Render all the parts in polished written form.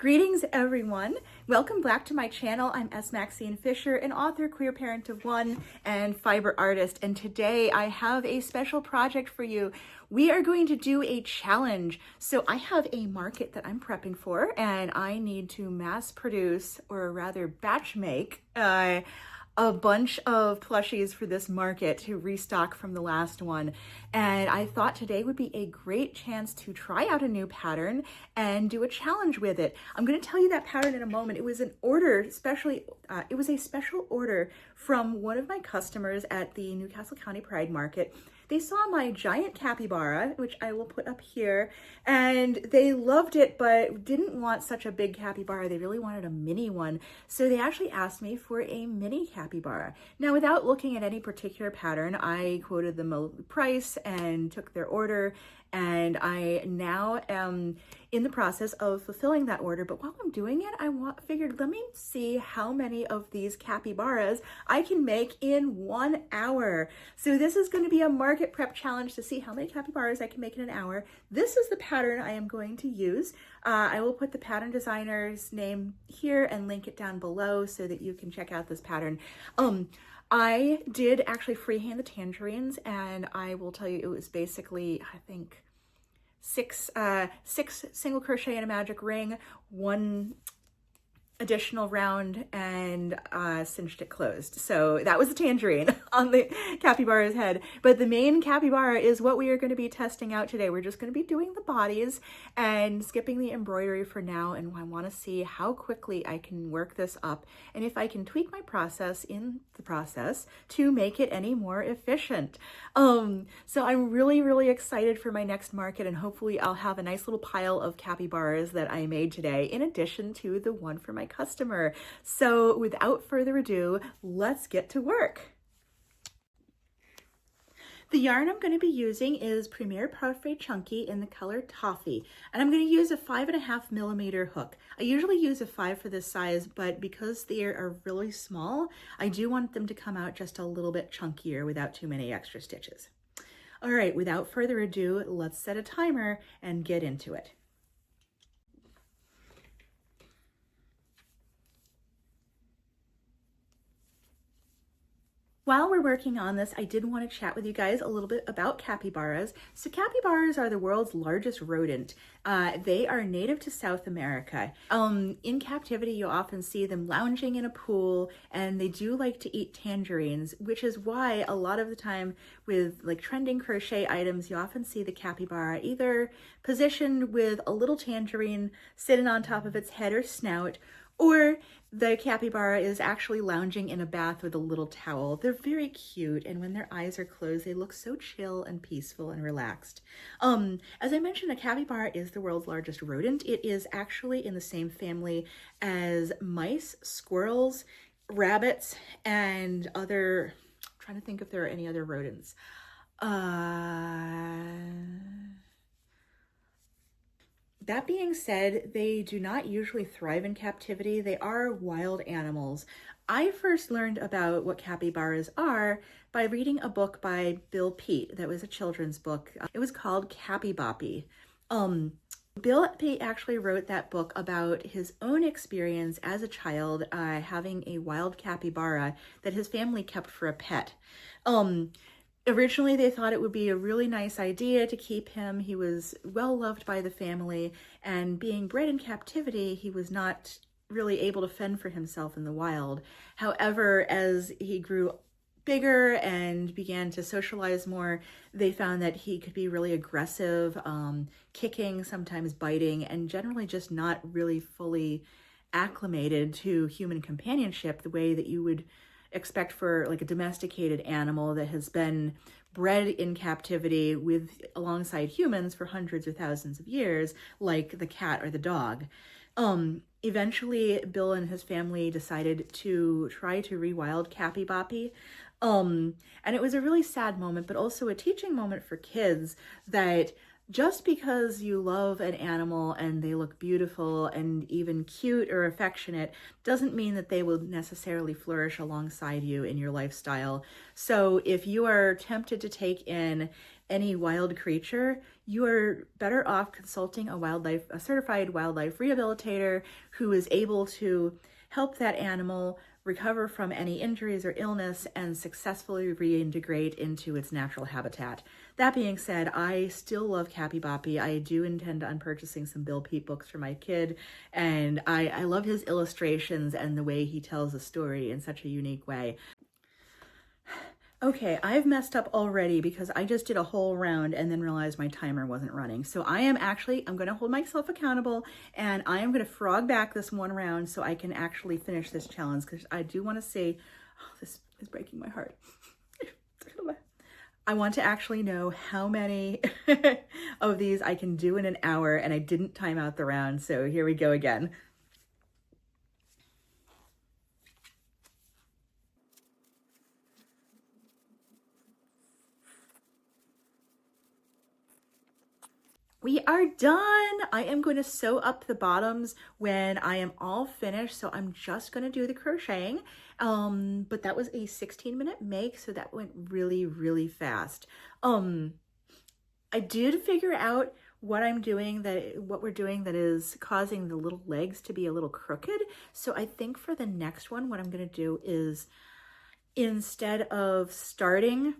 Greetings everyone! Welcome back to my channel. I'm S. Maxine Fisher, an author, queer parent of one, and fiber artist. And today I have a special project for you. We are going to do a challenge. So I have a market that I'm prepping for, and I need to mass produce, or rather batch make, a bunch of plushies for this market to restock from the last one. And I thought today would be a great chance to try out a new pattern and do a challenge with it. I'm going to tell you that pattern in a moment. It was an order, it was a special order from one of my customers at the Newcastle County Pride Market. They saw my giant capybara, which I will put up here, and they loved it, but didn't want such a big capybara. They really wanted a mini one. So they actually asked me for a mini capybara. Now, without looking at any particular pattern, I quoted them a price and took their order, and I now am in the process of fulfilling that order. But while I'm doing it, I figured, let me see how many of these capybaras I can make in 1 hour. So this is going to be a market prep challenge to see how many capybaras I can make in an hour. This is the pattern I am going to use. I will put the pattern designer's name here and link it down below so that you can check out this pattern. I did actually freehand the tangerines, and I will tell you it was basically, I think, six single crochet in a magic ring, one additional round, and cinched it closed. So that was the tangerine on the capybara's head. But the main capybara is what we are going to be testing out today. We're just going to be doing the bodies and skipping the embroidery for now. And I want to see how quickly I can work this up and if I can tweak my process in the process to make it any more efficient. So I'm really excited for my next market, and hopefully I'll have a nice little pile of capybaras that I made today in addition to the one for my customer. So without further ado, let's get to work. The yarn I'm going to be using is Premier Parfait Chunky in the color Toffee, and I'm going to use a 5.5mm hook. I usually use a 5 for this size, but because they are really small, I do want them to come out just a little bit chunkier without too many extra stitches. All right, without further ado, let's set a timer and get into it. While we're working on this, I did want to chat with you guys a little bit about capybaras. So capybaras are the world's largest rodent. They are native to South America. In captivity, you often see them lounging in a pool, and they do like to eat tangerines, which is why a lot of the time with like trending crochet items, you often see the capybara either positioned with a little tangerine sitting on top of its head or snout, or the capybara is actually lounging in a bath with a little towel. They're very cute, and when their eyes are closed, they look so chill and peaceful and relaxed. As I mentioned, a capybara is the world's largest rodent. It is actually in the same family as mice, squirrels, rabbits, and other, I'm trying to think if there are any other rodents. That being said, they do not usually thrive in captivity. They are wild animals. I first learned about what capybaras are by reading a book by Bill Peet that was a children's book. It was called Capybappy. Bill Peet actually wrote that book about his own experience as a child having a wild capybara that his family kept for a pet. Originally, they thought it would be a really nice idea to keep him. He was well loved by the family, and being bred in captivity, he was not really able to fend for himself in the wild. However, as he grew bigger and began to socialize more, they found that he could be really aggressive, kicking, sometimes biting, and generally just not really fully acclimated to human companionship the way that you would expect for like a domesticated animal that has been bred in captivity alongside humans for hundreds or thousands of years, like the cat or the dog. Eventually, Bill and his family decided to try to rewild Capybappy. And it was a really sad moment, but also a teaching moment for kids that just because you love an animal and they look beautiful and even cute or affectionate doesn't mean that they will necessarily flourish alongside you in your lifestyle. So if you are tempted to take in any wild creature, you are better off consulting a certified wildlife rehabilitator who is able to help that animal recover from any injuries or illness and successfully reintegrate into its natural habitat. That being said, I still love Cappy Boppy. I do intend on purchasing some Bill Peep books for my kid, and I love his illustrations and the way he tells a story in such a unique way. Okay, I've messed up already because I just did a whole round and then realized my timer wasn't running. So I'm going to hold myself accountable, and I am going to frog back this one round so I can actually finish this challenge, because I do want to see, oh, this is breaking my heart. I want to actually know how many of these I can do in an hour, and I didn't time out the round. So here we go again. We are done. I am going to sew up the bottoms when I am all finished. So I'm just going to do the crocheting. But that was a 16-minute make, so that went really, really fast. I did figure out what we're doing that is causing the little legs to be a little crooked. So I think for the next one, what I'm going to do is, instead of starting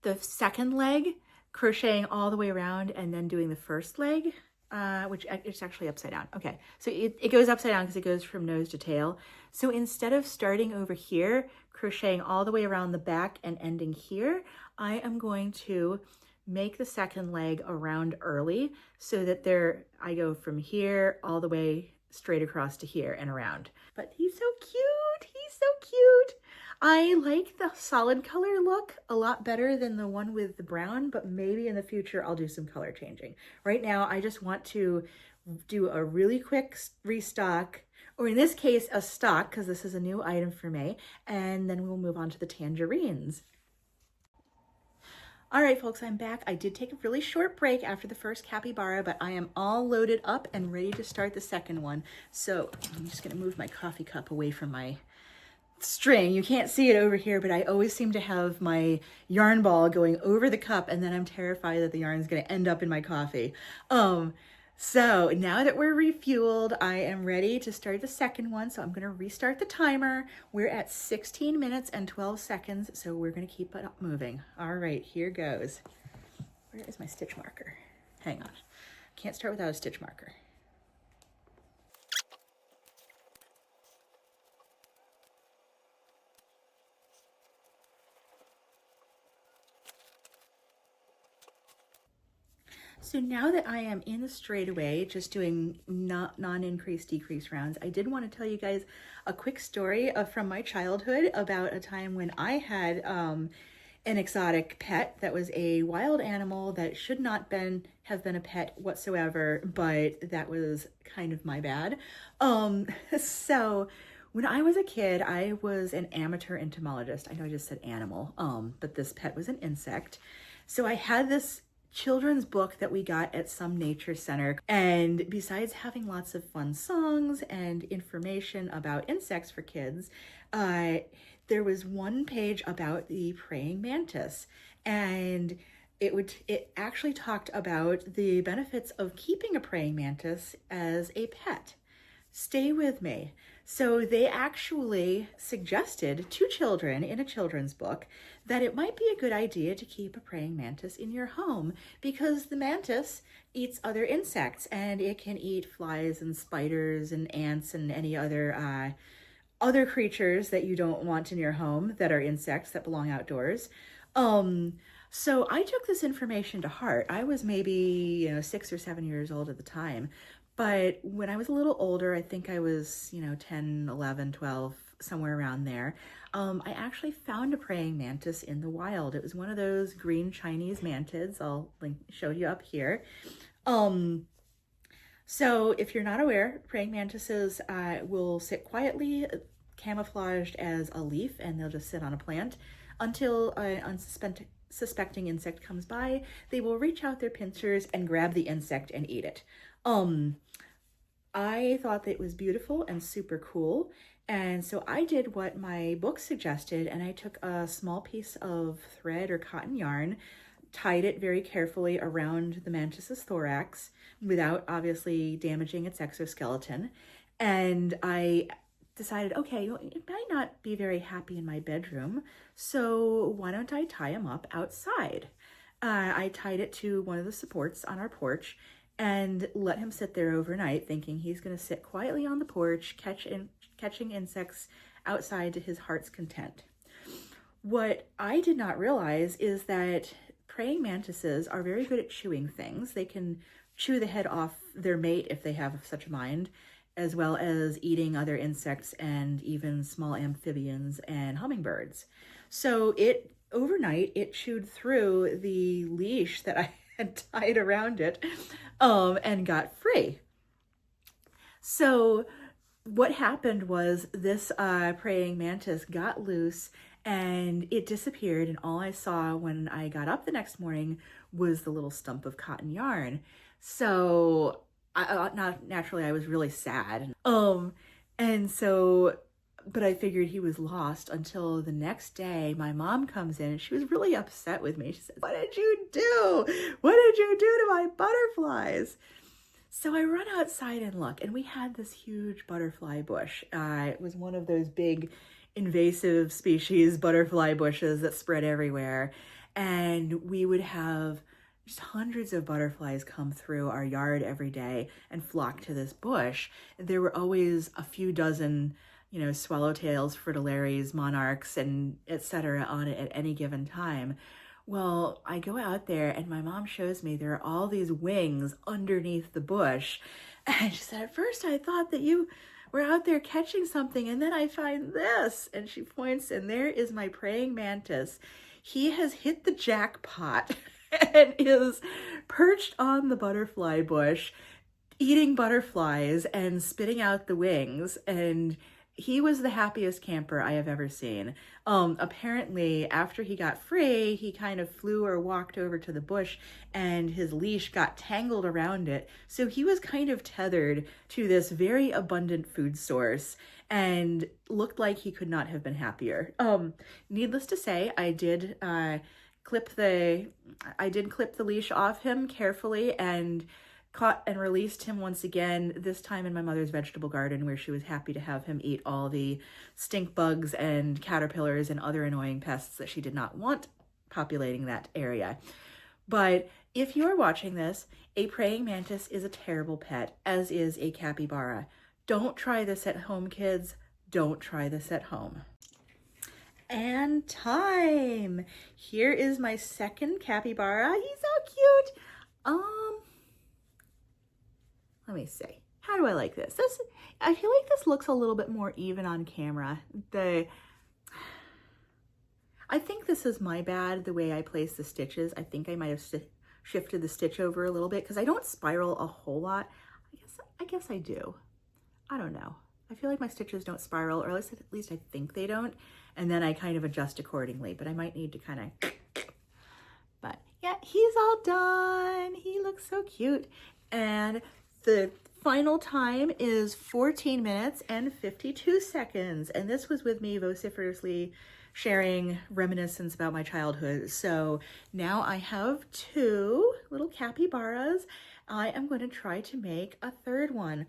the second leg, crocheting all the way around and then doing the first leg, which it's actually upside down. Okay, so it goes upside down because it goes from nose to tail. So instead of starting over here, crocheting all the way around the back and ending here, I am going to make the second leg around early so that I go from here all the way straight across to here and around. But he's so cute. He's so cute. I like the solid color look a lot better than the one with the brown, but maybe in the future I'll do some color changing. Right now, I just want to do a really quick restock, or in this case, a stock, because this is a new item for me, and then we'll move on to the tangerines. All right, folks, I'm back. I did take a really short break after the first capybara, but I am all loaded up and ready to start the second one. So I'm just gonna move my coffee cup away from my string. You can't see it over here, but I always seem to have my yarn ball going over the cup, and then I'm terrified that the yarn is going to end up in my coffee. So now that we're refueled, I am ready to start the second one. So I'm going to restart the timer. We're at 16 minutes and 12 seconds, so we're going to keep it moving. All right, here goes. Where is my stitch marker? Hang on. Can't start without a stitch marker. So now that I am in the straightaway, just doing non-increase, decrease rounds, I did want to tell you guys a quick story from my childhood about a time when I had an exotic pet that was a wild animal that should not have been a pet whatsoever, but that was kind of my bad. So when I was a kid, I was an amateur entomologist. I know I just said animal, but this pet was an insect. So I had this children's book that we got at some nature center, and besides having lots of fun songs and information about insects for kids, there was one page about the praying mantis, and it actually talked about the benefits of keeping a praying mantis as a pet. Stay with me. So they actually suggested to children in a children's book that it might be a good idea to keep a praying mantis in your home, because the mantis eats other insects, and it can eat flies and spiders and ants and any other creatures that you don't want in your home that are insects that belong outdoors. So I took this information to heart. I was maybe 6 or 7 years old at the time. But when I was a little older, I think I was, 10, 11, 12, somewhere around there, I actually found a praying mantis in the wild. It was one of those green Chinese mantids. I'll show you up here. So if you're not aware, praying mantises will sit quietly, camouflaged as a leaf, and they'll just sit on a plant until an unsuspecting insect comes by. They will reach out their pincers and grab the insect and eat it. I thought that it was beautiful and super cool, and so I did what my book suggested, and I took a small piece of thread or cotton yarn, tied it very carefully around the mantis's thorax without obviously damaging its exoskeleton. And I decided, okay, it might not be very happy in my bedroom, so why don't I tie him up outside? I tied it to one of the supports on our porch and let him sit there overnight, thinking he's going to sit quietly on the porch, catching insects outside to his heart's content. What I did not realize is that praying mantises are very good at chewing things. They can chew the head off their mate if they have such a mind, as well as eating other insects and even small amphibians and hummingbirds. So overnight, it chewed through the leash that I had tied around it and got free. So what happened was this praying mantis got loose and it disappeared, and all I saw when I got up the next morning was the little stump of cotton yarn. So naturally I was really sad. But I figured he was lost until the next day my mom comes in and she was really upset with me. She said, "What did you do? What did you do to my butterflies?" So I run outside and look, and we had this huge butterfly bush. It was one of those big invasive species butterfly bushes that spread everywhere. And we would have just hundreds of butterflies come through our yard every day and flock to this bush. There were always a few dozen, swallowtails, fritillaries, monarchs, and etc. on it at any given time. Well, I go out there and my mom shows me there are all these wings underneath the bush. And she said, "At first I thought that you were out there catching something, and then I find this." And she points, and there is my praying mantis. He has hit the jackpot and is perched on the butterfly bush, eating butterflies and spitting out the wings. And he was the happiest camper I have ever seen. Apparently, after he got free, he kind of flew or walked over to the bush and his leash got tangled around it. So he was kind of tethered to this very abundant food source and looked like he could not have been happier. Needless to say, I did clip the leash off him carefully and caught and released him once again, this time in my mother's vegetable garden, where she was happy to have him eat all the stink bugs and caterpillars and other annoying pests that she did not want populating that area. But if you are watching this, a praying mantis is a terrible pet, as is a capybara. Don't try this at home, kids. Don't try this at home. And time! Here is my second capybara. He's so cute. Let me see. How do I like this? I feel like this looks a little bit more even on camera. I think this is my bad, the way I place the stitches. I think I might have shifted the stitch over a little bit because I don't spiral a whole lot. I guess I do. I don't know. I feel like my stitches don't spiral, or at least I think they don't. And then I kind of adjust accordingly, but I might need to kind of, but yeah, he's all done. He looks so cute. And the final time is 14 minutes and 52 seconds. And this was with me vociferously sharing reminiscence about my childhood. So now I have two little capybaras. I am going to try to make a third one.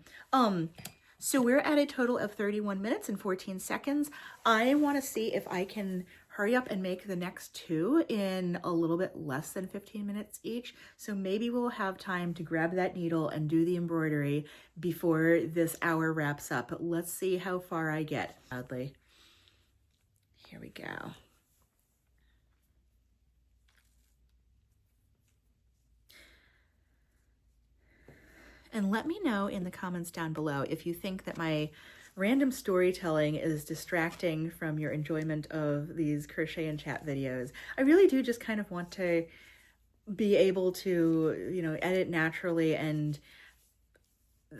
So we're at a total of 31 minutes and 14 seconds. I want to see if I can hurry up and make the next two in a little bit less than 15 minutes each. So maybe we'll have time to grab that needle and do the embroidery before this hour wraps up. But let's see how far I get. Oddly. Here we go. And let me know in the comments down below if you think that my random storytelling is distracting from your enjoyment of these crochet and chat videos. I really do just kind of want to be able to, edit naturally, and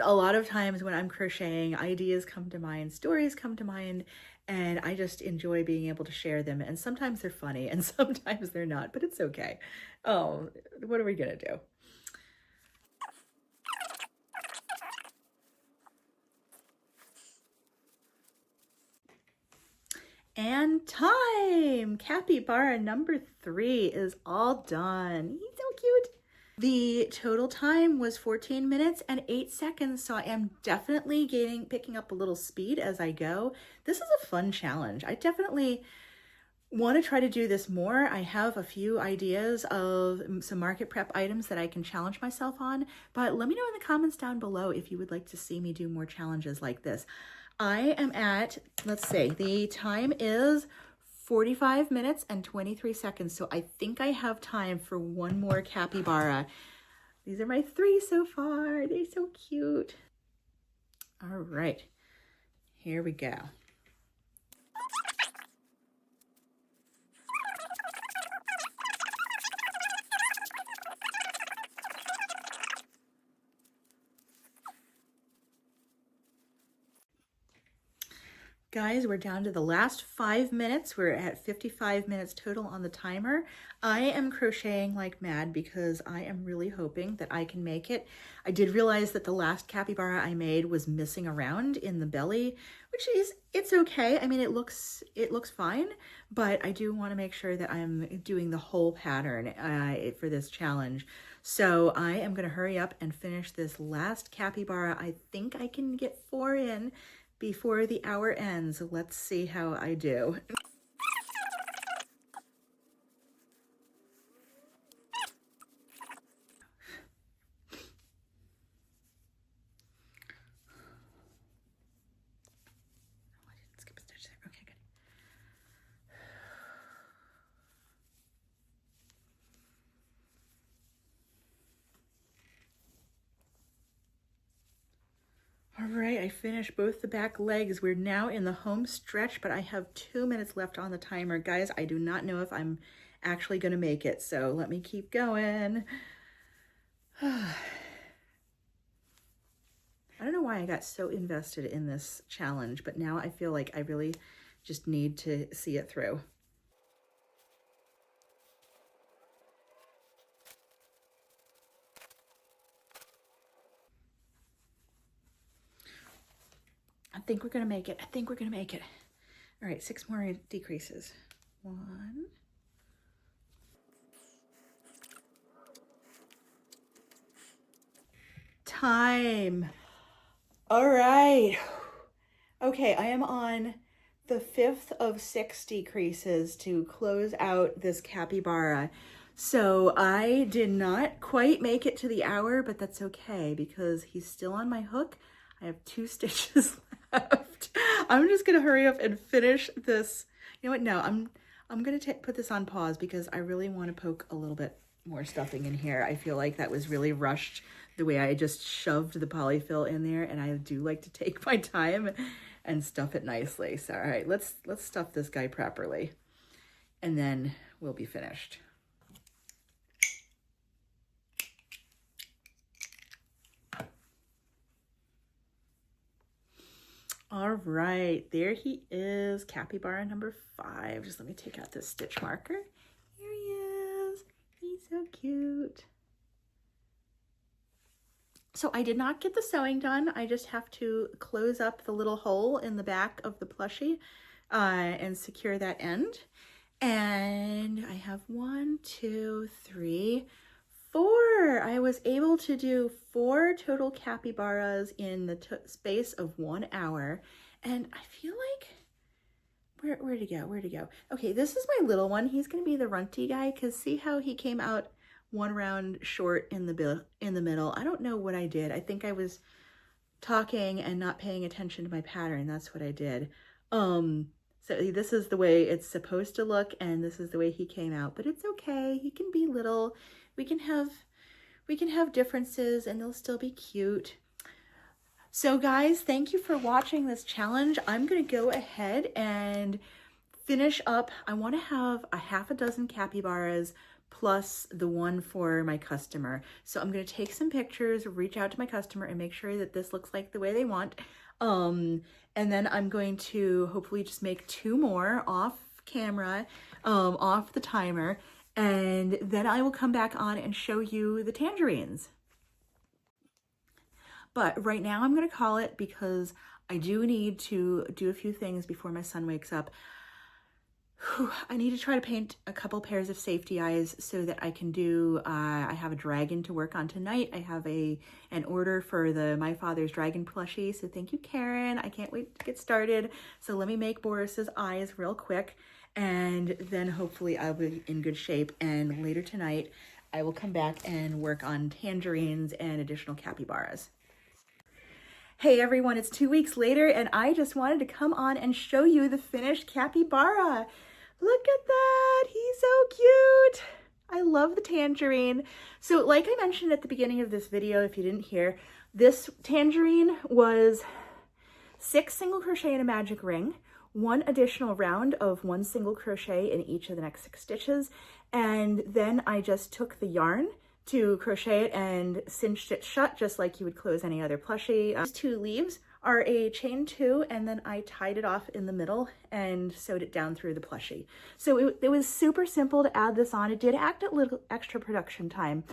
a lot of times when I'm crocheting, ideas come to mind, stories come to mind, and I just enjoy being able to share them. And sometimes they're funny and sometimes they're not, but it's okay. Oh, what are we gonna do? And time! Capybara number 3 is all done. He's so cute. The total time was 14 minutes and 8 seconds, so I am definitely picking up a little speed as I go. This is a fun challenge. I definitely want to try to do this more. I have a few ideas of some market prep items that I can challenge myself on, but let me know in the comments down below if you would like to see me do more challenges like this. I am at, let's see, the time is 45 minutes and 23 seconds, so I think I have time for one more capybara. These are my 3 so far. They're so cute. All right, here we go. Guys, we're down to the last 5 minutes. We're at 55 minutes total on the timer. I am crocheting like mad because I am really hoping that I can make it. I did realize that the last capybara I made was missing around in the belly, which is, it's okay. I mean, it looks fine, but I do want to make sure that I'm doing the whole pattern for this challenge. So I am going to hurry up and finish this last capybara. I think I can get 4 in before the hour ends. Let's see how I do. Oh, I didn't skip a stitch there. Okay, good. All right, I finished both the back legs. We're now in the home stretch, but I have 2 minutes left on the timer. Guys, I do not know if I'm actually going to make it, so let me keep going. I don't know why I got so invested in this challenge, but now I feel like I really just need to see it through. I think we're gonna make it. I think we're gonna make it. All right, 6 more decreases. 1. Time. All right. Okay, I am on the 5th of 6 decreases to close out this capybara. So I did not quite make it to the hour, but that's okay because he's still on my hook. I have 2 stitches left. I'm just gonna hurry up and finish this. You know what? No, I'm gonna put this on pause because I really want to poke a little bit more stuffing in here. I feel like that was really rushed the way I just shoved the polyfill in there, and I do like to take my time and stuff it nicely. So all right, let's stuff this guy properly, and then we'll be finished. All right, there he is, capybara number 5. Just let me take out this stitch marker. Here he is. He's so cute. So I did not get the sewing done. I just have to close up the little hole in the back of the plushie and secure that end. And I have 1, 2, 3, 4. I was able to do 4 total capybaras in the space of 1 hour. And I feel like, where'd he go? Where'd he go? Okay, this is my little one. He's going to be the runty guy because see how he came out 1 round short in the middle. I don't know what I did. I think I was talking and not paying attention to my pattern. That's what I did. So this is the way it's supposed to look, and this is the way he came out. But it's okay. He can be little. We can have differences, and they'll still be cute. So guys, thank you for watching this challenge. I'm gonna go ahead and finish up. I want to have a half a dozen capybaras plus the one for my customer. So I'm going to take some pictures, reach out to my customer and make sure that this looks like the way they want. And then I'm going to hopefully just make 2 more off camera, off the timer. And then I will come back on and show you the tangerines. But right now I'm going to call it because I do need to do a few things before my son wakes up. I need to try to paint a couple pairs of safety eyes so that I can do, I have a dragon to work on tonight. I have an order for the My Father's Dragon plushie. So thank you, Karen. I can't wait to get started. So let me make Boris's eyes real quick, and then hopefully I'll be in good shape. And later tonight, I will come back and work on tangerines and additional capybaras. Hey everyone, it's 2 weeks later and I just wanted to come on and show you the finished capybara. Look at that, he's so cute. I love the tangerine. So like I mentioned at the beginning of this video, if you didn't hear, this tangerine was 6 single crochet in a magic ring, 1 additional round of 1 single crochet in each of the next 6 stitches, and then I just took the yarn to crochet it and cinched it shut just like you would close any other plushie. These 2 leaves are a chain 2, and then I tied it off in the middle and sewed it down through the plushie. So it was super simple to add this on. It did act a little extra production time.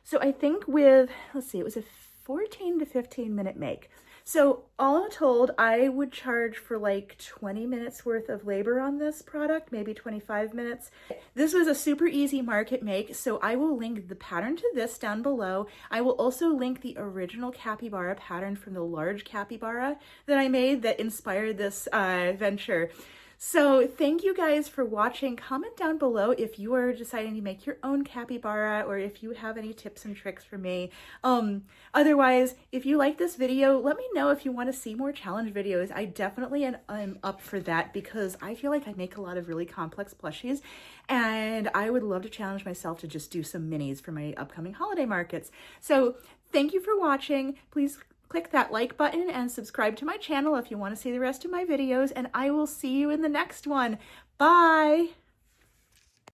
So I think with, let's see, it was a 14 to 15 minute make. So all told, I would charge for like 20 minutes worth of labor on this product, maybe 25 minutes. This was a super easy market make, so I will link the pattern to this down below. I will also link the original capybara pattern from the large capybara that I made that inspired this venture. So thank you guys for watching. Comment down below if you are deciding to make your own capybara or if you have any tips and tricks for me. Otherwise, if you like this video, let me know if you want to see more challenge videos. I definitely am up for that because I feel like I make a lot of really complex plushies and I would love to challenge myself to just do some minis for my upcoming holiday markets. So thank you for watching. Please click that like button and subscribe to my channel if you want to see the rest of my videos, and I will see you in the next one. Bye!